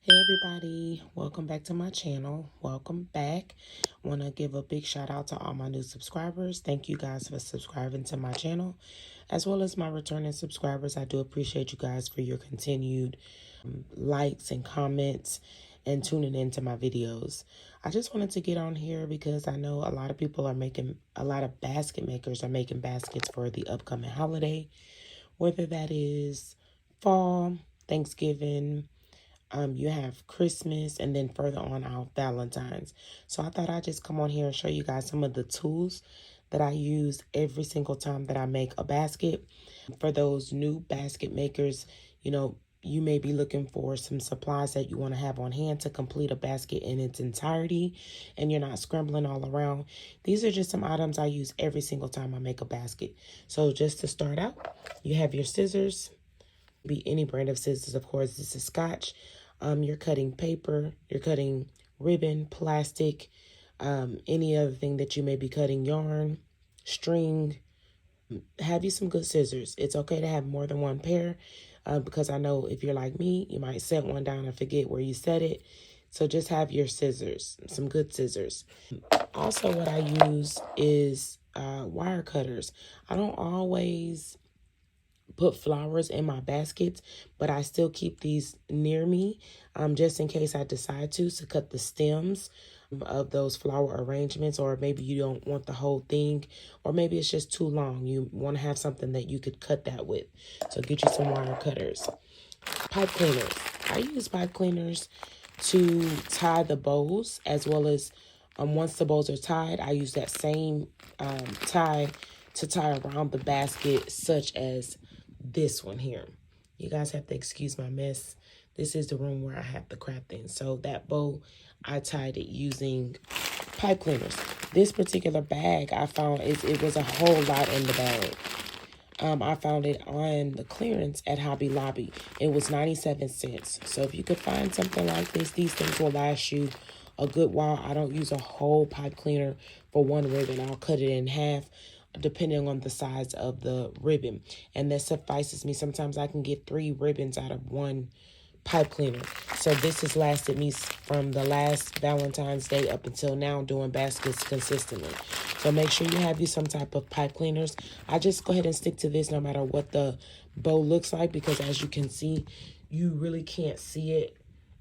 Hey everybody, welcome back to my channel. Welcome back. Want to give a big shout out to all my new subscribers. Thank you guys for subscribing to my channel, as well as my returning subscribers. I do appreciate you guys for your continued likes and comments and tuning into my videos. I just wanted to get on here because I know a lot of people are making, a lot of basket makers are making baskets for the upcoming holiday, whether that is fall, Thanksgiving, you have Christmas, and then further on out Valentine's. So I thought I'd just come on here and show you guys some of the tools that I use every single time that I make a basket. For those new basket makers, you may be looking for some supplies that you want to have on hand to complete a basket in its entirety, and you're not scrambling all around. These are just some items I use every single time I make a basket. So just to start out, you have your scissors. Be any brand of scissors, of course. This is Scotch. You're cutting paper, you're cutting ribbon, plastic, any other thing that you may be cutting, yarn, string. Have you some good scissors. It's okay to have more than one pair because I know if you're like me, you might set one down and forget where you set it. So just have your scissors, some good scissors. Also, what I use is wire cutters. I don't always put flowers in my baskets, but I still keep these near me just in case I decide to cut the stems of those flower arrangements, or maybe you don't want the whole thing, or maybe it's just too long. You want to have something that you could cut that with. So get you some wire cutters. Pipe cleaners. I use pipe cleaners to tie the bows, as well as once the bows are tied, I use that same tie to tie around the basket, such as this one here. You guys have to excuse my mess. This is the room where I have the crap in. So that bow, I tied it using pipe cleaners. This particular bag I found, it was a whole lot in the bag. I found it on the clearance at Hobby Lobby. It was 97 cents. So if you could find something like this, these things will last you a good while. I don't use a whole pipe cleaner for one ribbon. I'll cut it in half depending on the size of the ribbon, and that suffices me. Sometimes I can get 3 ribbons out of one pipe cleaner. So this has lasted me from the last Valentine's Day up until now, doing baskets consistently. So make sure you have some type of pipe cleaners. I just go ahead and stick to this no matter what the bow looks like, because as you can see, you really can't see it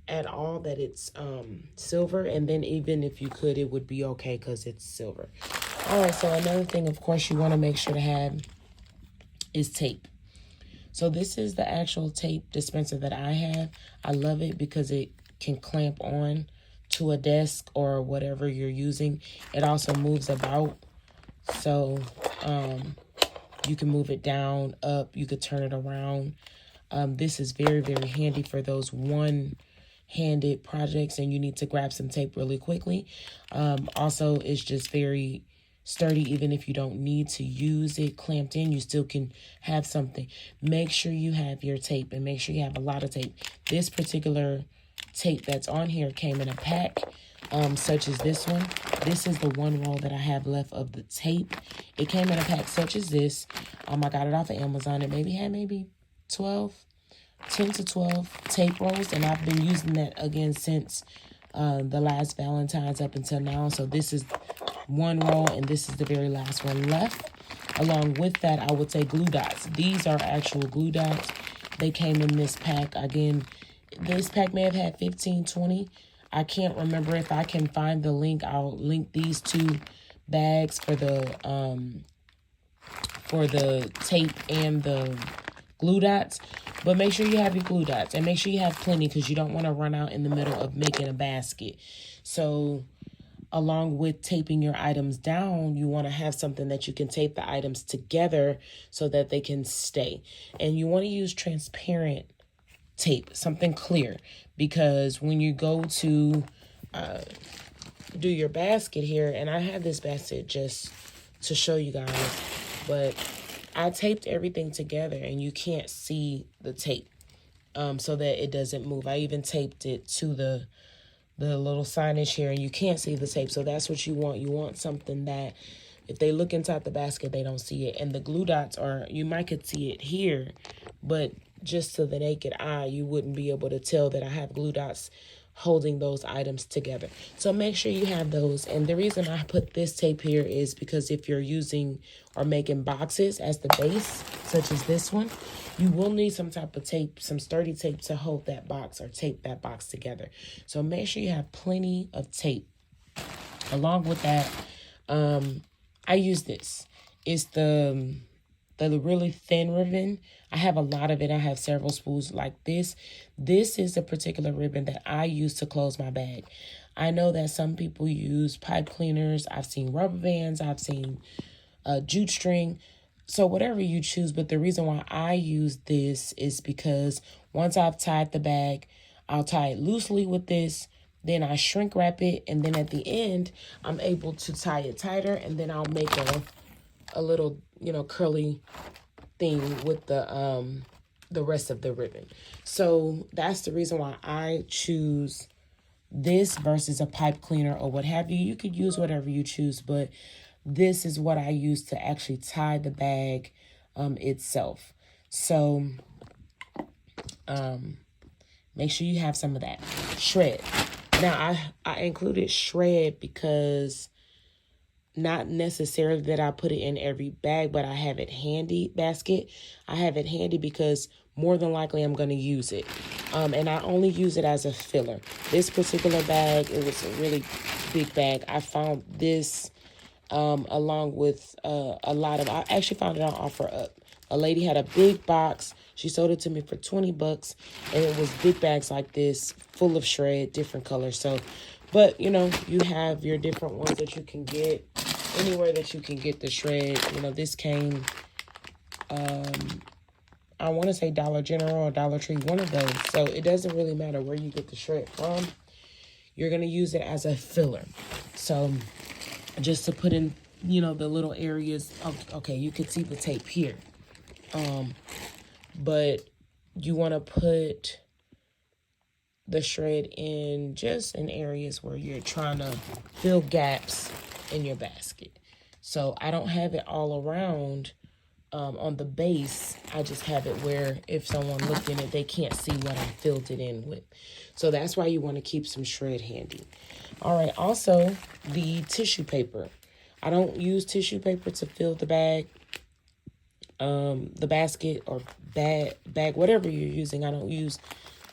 at all that it's silver, and then even if you could, it would be okay because it's silver. All right, so another thing, of course, you want to make sure to have is tape. So this is the actual tape dispenser that I have. I love it because it can clamp on to a desk or whatever you're using. It also moves about, so you can move it down, up, you could turn it around. This is very, very handy for those one-handed projects and you need to grab some tape really quickly. Also, it's just very sturdy. Even if you don't need to use it clamped in, you still can have something. Make sure you have your tape, and make sure you have a lot of tape. This particular tape that's on here came in a pack, such as this one. This is the one roll that I have left of the tape. It came in a pack such as this. I got it off of Amazon. It maybe 10 to 12 tape rolls, and I've been using that again since the last Valentine's up until now. So this is one roll, and this is the very last one left. Along with that, I would say glue dots. These are actual glue dots. They came in this pack. Again, this pack may have had 15, 20. I can't remember. If I can find the link, I'll link these 2 bags for the tape and the glue dots. But make sure you have your glue dots, and make sure you have plenty, because you don't want to run out in the middle of making a basket. So along with taping your items down, you want to have something that you can tape the items together so that they can stay. And you want to use transparent tape, something clear, because when you go to do your basket here, and I have this basket just to show you guys, but I taped everything together and you can't see the tape so that it doesn't move. I even taped it to the little signage here, and you can't see the tape. So that's what you want. You want something that if they look inside the basket, they don't see it. And the glue dots are, you might could see it here, but just to the naked eye, you wouldn't be able to tell that I have glue dots holding those items together. So make sure you have those. And the reason I put this tape here is because if you're using or making boxes as the base, such as this one, you will need some type of tape, some sturdy tape to hold that box or tape that box together. So make sure you have plenty of tape. Along with that, I use this. It's the really thin ribbon. I have a lot of it. I have several spools like this. This is a particular ribbon that I use to close my bag. I know that some people use pipe cleaners. I've seen rubber bands. I've seen jute string. So whatever you choose, but the reason why I use this is because once I've tied the bag, I'll tie it loosely with this. Then I shrink wrap it, and then at the end, I'm able to tie it tighter, and then I'll make a little, curly thing with the rest of the ribbon. So that's the reason why I choose this versus a pipe cleaner or what have you. You could use whatever you choose, but this is what I use to actually tie the bag itself. So make sure you have some of that. Shred. Now, I included shred because not necessarily that I put it in every bag, but I have it handy, basket. I have it handy because more than likely I'm going to use it. And I only use it as a filler. This particular bag, it was a really big bag. I found this along with a lot of, I actually found it on OfferUp. A lady had a big box. She sold it to me for 20 bucks. And it was big bags like this, full of shred, different colors. So, but, you have your different ones that you can get anywhere that you can get the shred. This came, I want to say Dollar General or Dollar Tree, one of those. So it doesn't really matter where you get the shred from. You're going to use it as a filler. So just to put in, the little areas. Okay, you can see the tape here. But you want to put the shred in just in areas where you're trying to fill gaps in your basket. So I don't have it all around on the base. I just have it where if someone looked in it, they can't see what I filled it in with. So that's why you want to keep some shred handy. All right, also the tissue paper. I don't use tissue paper to fill the bag, the basket or bag, whatever you're using. I don't use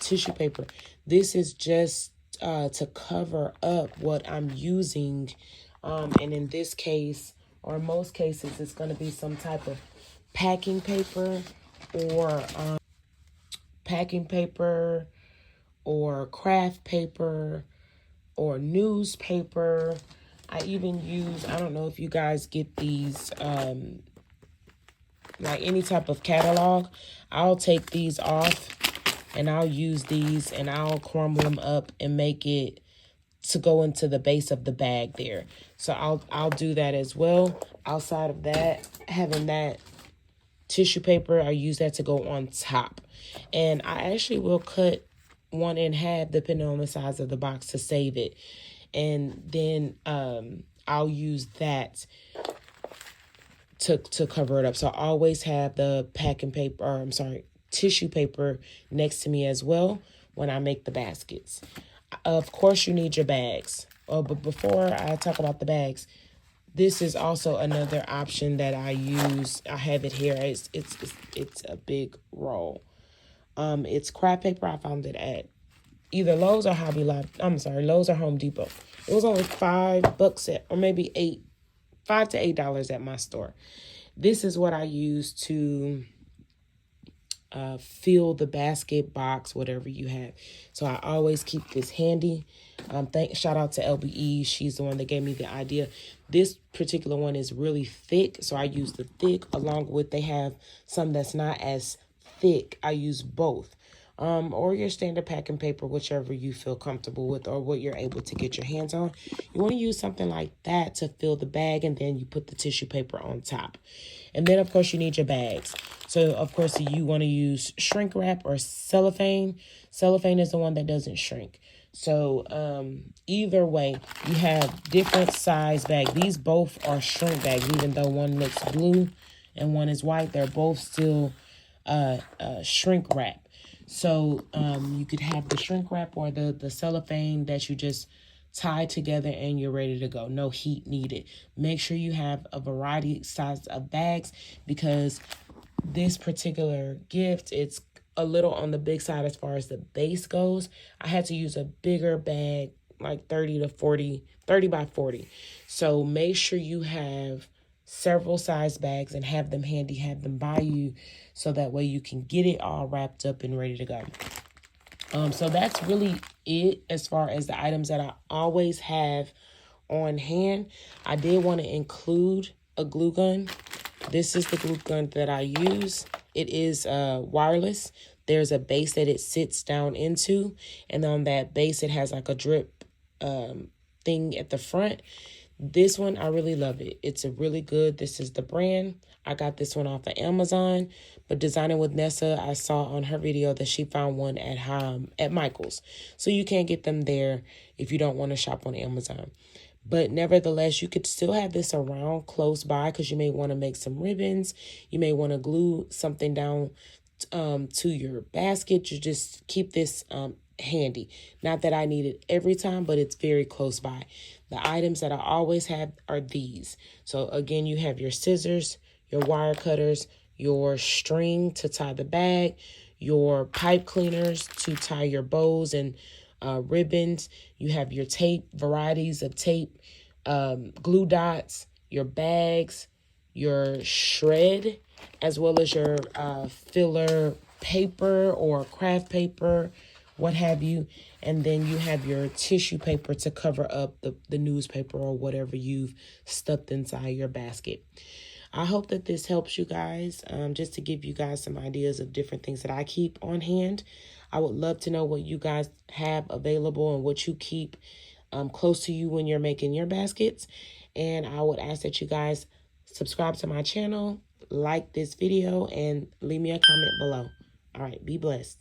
tissue paper. This is just to cover up what I'm using. And in this case, or in most cases, it's going to be some type of packing paper or craft paper or newspaper. I even use, I don't know if you guys get these, like any type of catalog. I'll take these off and I'll use these and I'll crumble them up and make it to go into the base of the bag there. So I'll do that as well. Outside of that, having that tissue paper, I use that to go on top. And I actually will cut one in half depending on the size of the box to save it. And then I'll use that to cover it up. So I always have the tissue paper next to me as well when I make the baskets. Of course, you need your bags. But before I talk about the bags, this is also another option that I use. I have it here. It's a big roll. It's craft paper. I found it at either Lowe's or Lowe's or Home Depot. It was only $5 or maybe $5 to $8 at my store. This is what I use to fill the basket, box, whatever you have. So I always keep this handy. Shout out to LBE. She's the one that gave me the idea. This particular one is really thick, so I use the thick along with, they have some that's not as thick. I use both. Or your standard packing paper, whichever you feel comfortable with or what you're able to get your hands on. You want to use something like that to fill the bag, and then you put the tissue paper on top. And then, of course, you need your bags. So, of course, you want to use shrink wrap or cellophane. Cellophane is the one that doesn't shrink. So, either way, you have different size bags. These both are shrink bags, even though one looks blue and one is white. They're both still shrink wrap. So you could have the shrink wrap or the cellophane that you just tie together and you're ready to go. No heat needed. Make sure you have a variety size of bags, because this particular gift, it's a little on the big side as far as the base goes. I had to use a bigger bag, like 30 by 40. So make sure you have several size bags and have them handy, have them by you, so that way you can get it all wrapped up and ready to go. So that's really it as far as the items that I always have on hand. I did want to include a glue gun. This is the glue gun that I use. It is wireless. There's a base that it sits down into, and on that base it has like a drip thing at the front. This one, I really love it. It's a really good. This is the brand. I got this one off of Amazon, but Designing with Nessa, I saw on her video that she found one at Michael's. So you can't get them there if you don't want to shop on Amazon. But nevertheless, you could still have this around close by, because you may want to make some ribbons. You may want to glue something down to your basket. You just keep this handy. Not that I need it every time, but it's very close by. The items that I always have are these. So again, you have your scissors, your wire cutters, your string to tie the bag, your pipe cleaners to tie your bows and ribbons. You have your tape, varieties of tape, glue dots, your bags, your shred, as well as your filler paper or craft paper, what have you. And then you have your tissue paper to cover up the newspaper or whatever you've stuffed inside your basket. I hope that this helps you guys, just to give you guys some ideas of different things that I keep on hand. I would love to know what you guys have available and what you keep close to you when you're making your baskets. And I would ask that you guys subscribe to my channel, like this video, and leave me a comment below. All right, be blessed.